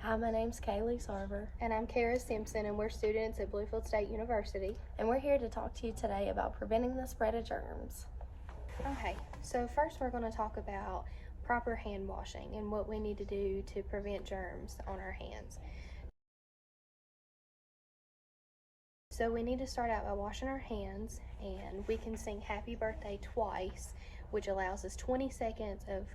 Hi, my name's Kailey Sarver. And I'm Carah Simpson, and we're students at Bluefield State University. And we're here to talk to you today about preventing the spread of germs. Okay, so first we're going to talk about proper hand washing and what we need to do to prevent germs on our hands. So we need to start out by washing our hands, and we can sing happy birthday twice, which allows us 20 seconds of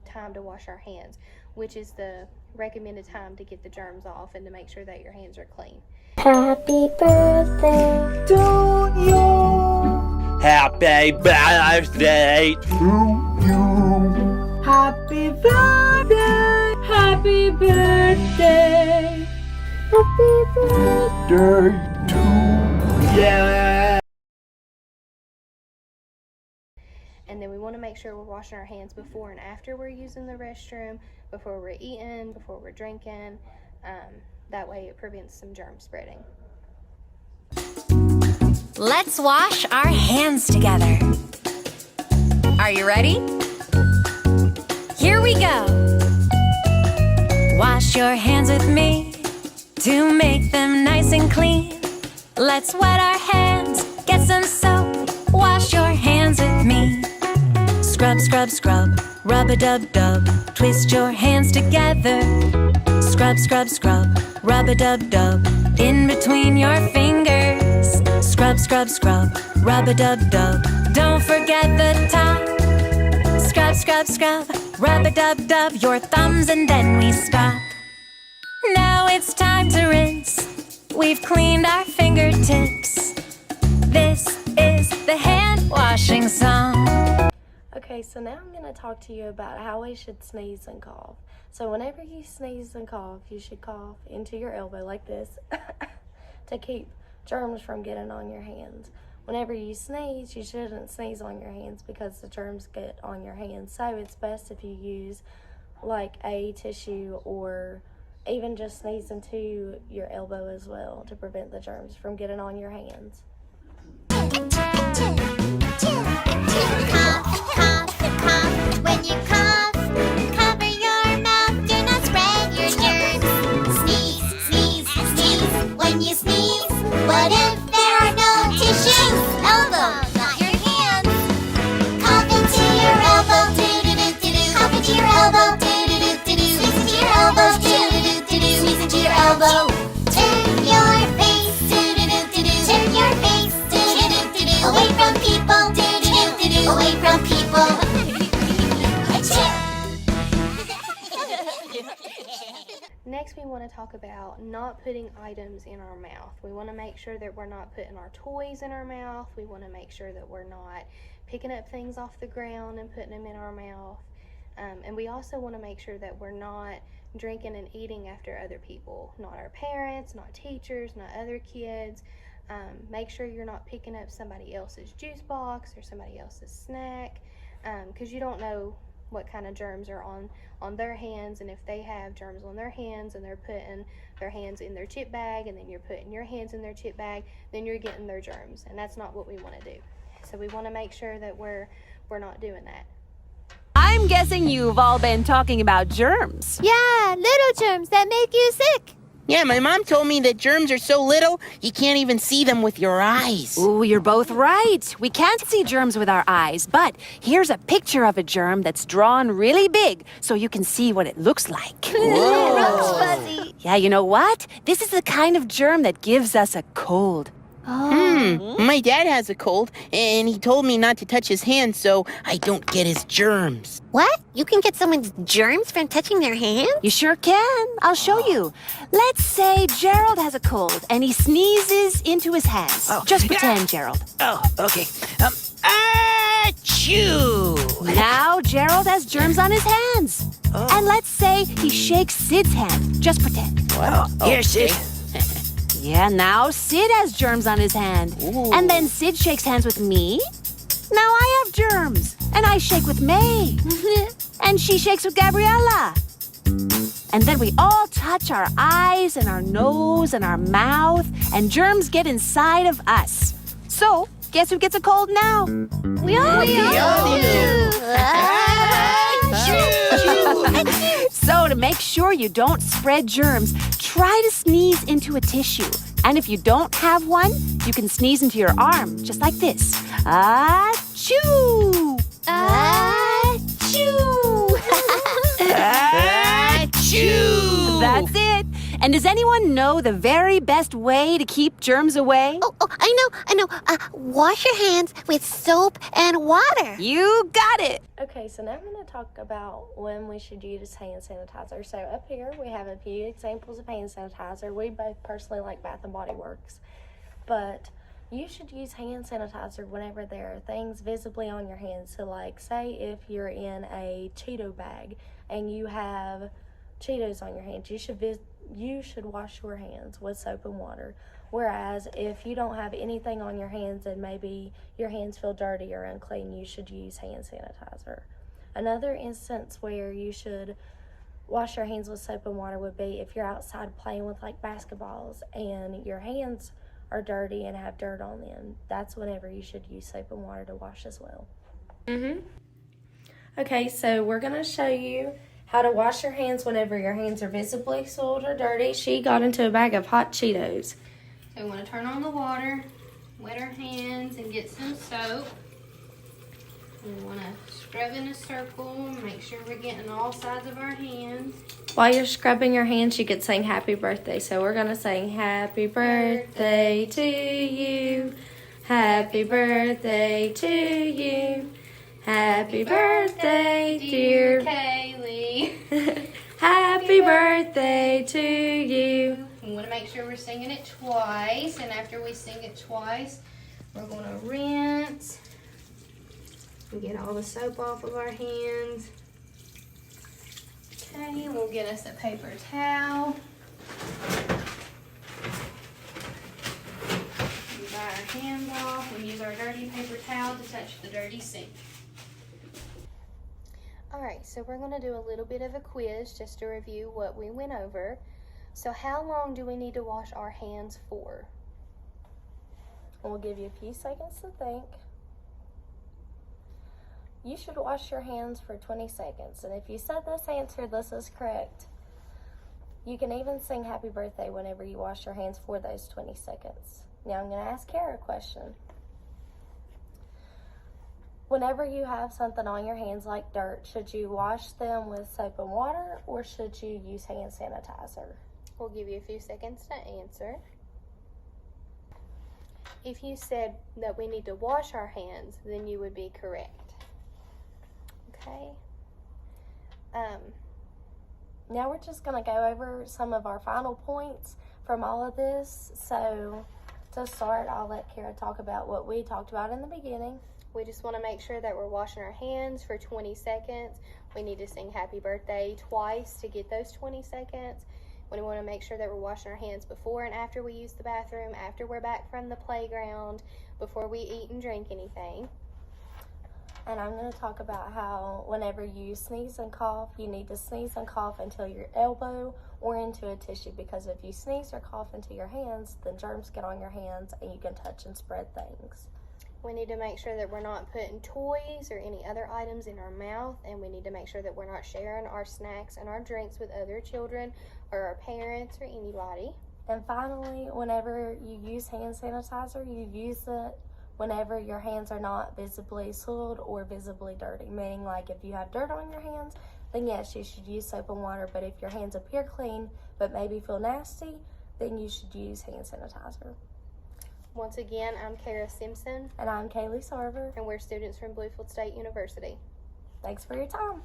time to wash our hands, which is the recommended time to get the germs off and to make sure that your hands are clean. Happy birthday to you. Happy birthday to you. Happy birthday. Happy birthday. Happy birthday to you. And then we want to make sure we're washing our hands before and after we're using the restroom, before we're eating, before we're drinking. That way it prevents some germ spreading. Let's wash our hands together. Are you ready? Here we go. Wash your hands with me to make them nice and clean. Let's wet our hands, get some soap. Wash your hands with me. Scrub, scrub, scrub, rub-a-dub-dub. Twist your hands together. Scrub, scrub, scrub, rub-a-dub-dub. In between your fingers. Scrub, scrub, scrub, rub-a-dub-dub. Don't forget the top. Scrub, scrub, scrub, rub-a-dub-dub. Your thumbs and then we stop. Now it's time to rinse. We've cleaned our fingertips. This is the hand washing song. Okay, so now I'm going to talk to you about how we should sneeze and cough. So whenever you sneeze and cough, you should cough into your elbow like this to keep germs from getting on your hands. Whenever you sneeze, you shouldn't sneeze on your hands because the germs get on your hands. So it's best if you use like a tissue or even just sneeze into your elbow as well to prevent the germs from getting on your hands. When you cough, cover your mouth. Do not spread your germs. Sneeze, sneeze, sneeze. When you sneeze, what if there are no tissues? Elbow, not your hands. Cough into your elbow. Do-do-do-do-do. Cough into your elbow. Do-do-do-do-do. Sneeze into your elbow. Do-do-do-do-do. Sneeze into your elbow. Turn your face. Do-do-do-do-do. Turn your face. Do-do-do-do-do. Away from people. Do-do-do-do-do. Away from people. Next, we want to talk about not putting items in our mouth. We want to make sure that we're not putting our toys in our mouth. We want to make sure that we're not picking up things off the ground and putting them in our mouth. And we also want to make sure that we're not drinking and eating after other people, not our parents, not teachers, not other kids. Make sure you're not picking up somebody else's juice box or somebody else's snack, because you don't know what kind of germs are on their hands, and if they have germs on their hands and they're putting their hands in their chip bag and then you're putting your hands in their chip bag, then you're getting their germs, and that's not what we want to do. So we want to make sure that we're not doing that. I'm guessing you've all been talking about germs. Yeah, little germs that make you sick. Yeah, my mom told me that germs are so little, you can't even see them with your eyes. Ooh, you're both right. We can't see germs with our eyes, but here's a picture of a germ that's drawn really big so you can see what it looks like. It looks fuzzy. Yeah, you know what? This is the kind of germ that gives us a cold. My dad has a cold, and he told me not to touch his hands so I don't get his germs. What? You can get someone's germs from touching their hands? You sure can. I'll show you. Let's say Gerald has a cold and he sneezes into his hands. Just pretend, Gerald. Oh, okay. Achoo! Now Gerald has germs on his hands. And let's say he shakes Sid's hand. Just pretend. Wow. Here, Sid. Yeah, now Sid has germs on his hand. Ooh. And then Sid shakes hands with me. Now I have germs. And I shake with May. And she shakes with Gabriella. And then we all touch our eyes and our nose and our mouth, and germs get inside of us. So, guess who gets a cold now? We all do. So to make sure you don't spread germs, try to sneeze into a tissue. And if you don't have one, you can sneeze into your arm, just like this. Achoo! Achoo! Achoo! That's it. And does anyone know the very best way to keep germs away? Oh, I know. Wash your hands with soap and water. You got it. Okay, so now I'm going to talk about when we should use hand sanitizer. So up here we have a few examples of hand sanitizer. We both personally like Bath and Body Works, but you should use hand sanitizer whenever there are things visibly on your hands. So like say if you're in a Cheeto bag and you have Cheetos on your hands, you should wash your hands with soap and water. Whereas if you don't have anything on your hands and maybe your hands feel dirty or unclean, you should use hand sanitizer. Another instance where you should wash your hands with soap and water would be if you're outside playing with like basketballs and your hands are dirty and have dirt on them. That's whenever you should use soap and water to wash as well. Okay, so we're going to show you how to wash your hands whenever your hands are visibly soiled or dirty. She got into a bag of hot Cheetos. So we want to turn on the water, wet our hands, and get some soap. And we want to scrub in a circle, make sure we're getting all sides of our hands. While you're scrubbing your hands, you could sing happy birthday. So we're going to sing happy birthday to you. Happy birthday to you. Happy birthday, dear Kailey. Happy birthday to you. We want to make sure we're singing it twice, and after we sing it twice, we're going to rinse and get all the soap off of our hands. Okay, we'll get us a paper towel. We dry our hands off and use our dirty paper towel to touch the dirty sink. Alright, so we're going to do a little bit of a quiz just to review what we went over. So how long do we need to wash our hands for? We'll give you a few seconds to think. You should wash your hands for 20 seconds. And if you said this answer, this is correct. You can even sing happy birthday whenever you wash your hands for those 20 seconds. Now I'm going to ask Carah a question. Whenever you have something on your hands like dirt, should you wash them with soap and water or should you use hand sanitizer? We'll give you a few seconds to answer. If you said that we need to wash our hands, then you would be correct. Okay. Now we're just going to go over some of our final points from all of this. So to start, I'll let Carah talk about what we talked about in the beginning. We just want to make sure that we're washing our hands for 20 seconds. We need to sing happy birthday twice to get those 20 seconds. We want to make sure that we're washing our hands before and after we use the bathroom, after we're back from the playground, before we eat and drink anything. And I'm going to talk about how whenever you sneeze and cough, you need to sneeze and cough until your elbow or into a tissue, because if you sneeze or cough into your hands, then germs get on your hands and you can touch and spread things. We need to make sure that we're not putting toys or any other items in our mouth, and we need to make sure that we're not sharing our snacks and our drinks with other children or our parents or anybody. And finally, whenever you use hand sanitizer, you use it whenever your hands are not visibly soiled or visibly dirty, meaning like if you have dirt on your hands, then yes, you should use soap and water, but if your hands appear clean but maybe feel nasty, then you should use hand sanitizer. Once again, I'm Carah Simpson. And I'm Kailey Sarver. And we're students from Bluefield State University. Thanks for your time.